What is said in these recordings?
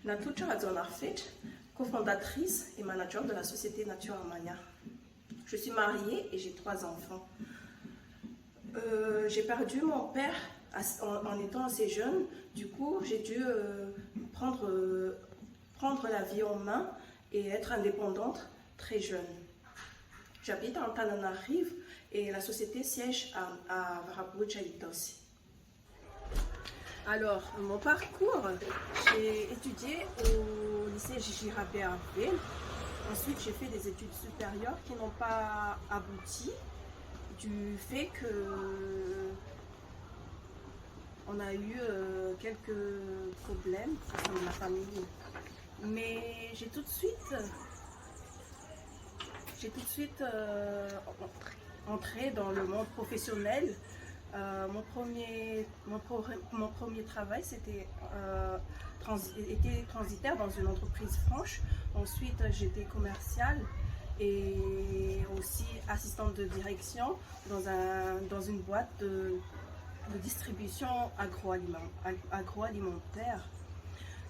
Natucha Adzonarfet, cofondatrice et manager de la société Nature Armania. Je suis mariée et j'ai 3 enfants. J'ai perdu mon père en étant assez jeune. Du coup, j'ai dû prendre la vie en main et être indépendante très jeune. J'habite en Tananarive et la société siège à Varabuja-Itosi. Alors, mon parcours, j'ai étudié au lycée Jijirabe à Ville. Ensuite, j'ai fait des études supérieures qui n'ont pas abouti du fait que on a eu quelques problèmes au sein de ma famille. Mais j'ai tout de suite entré dans le monde professionnel. Mon premier travail était transitaire dans une entreprise franche. Ensuite, j'étais commerciale et aussi assistante de direction dans une boîte de distribution agroalimentaire.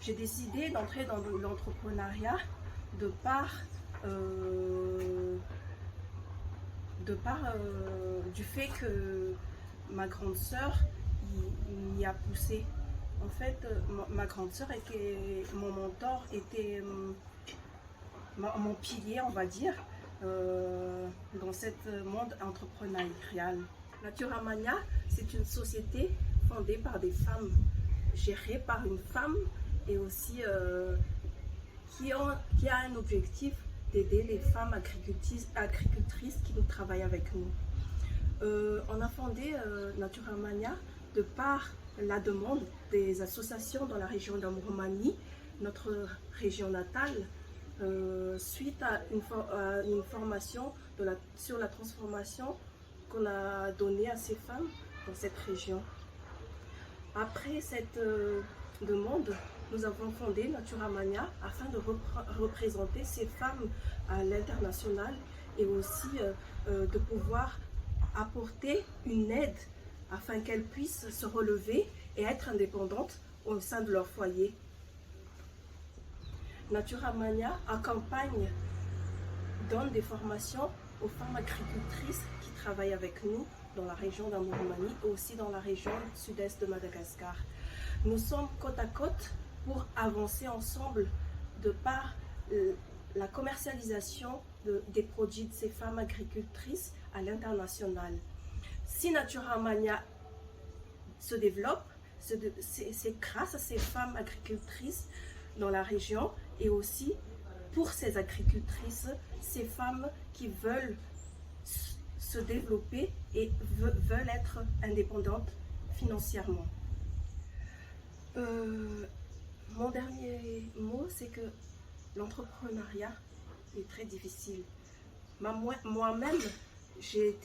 J'ai décidé d'entrer dans l'entrepreneuriat de par du fait que ma grande sœur m'y a poussé. En fait, ma grande sœur était mon mentor, était mon pilier, on va dire, dans ce monde entrepreneurial. Nature Armania, c'est une société fondée par des femmes, gérée par une femme et aussi qui a un objectif d'aider les femmes agricultrices qui nous travaillent avec nous. On a fondé Nature Armania de par la demande des associations dans la région d'Amouroumanie, notre région natale, suite à une formation sur la transformation qu'on a donnée à ces femmes dans cette région. Après cette demande, nous avons fondé Nature Armania afin de représenter ces femmes à l'international et aussi de pouvoir apporter une aide afin qu'elles puissent se relever et être indépendantes au sein de leur foyer. Nature Armania accompagne, donne des formations aux femmes agricultrices qui travaillent avec nous dans la région d'Amouroumanie et aussi dans la région sud-est de Madagascar. Nous sommes côte à côte pour avancer ensemble de par la commercialisation des produits de ces femmes agricultrices à l'international. Si Nature Armania se développe, c'est grâce à ces femmes agricultrices dans la région et aussi pour ces agricultrices, ces femmes qui veulent se développer et veulent être indépendantes financièrement. Mon dernier mot, c'est que l'entrepreneuriat est très difficile. Moi-même, j'ai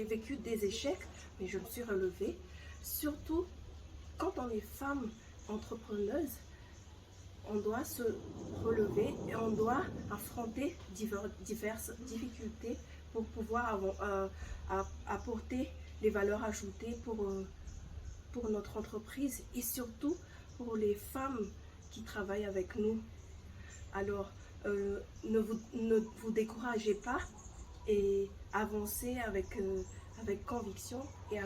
vécu des échecs, mais je me suis relevée. Surtout, quand on est femme entrepreneuse, on doit se relever et on doit affronter diverses difficultés pour pouvoir apporter les valeurs ajoutées pour notre entreprise et surtout pour les femmes qui travaillent avec nous. Alors, ne vous découragez pas et avancez avec conviction et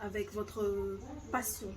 avec votre passion.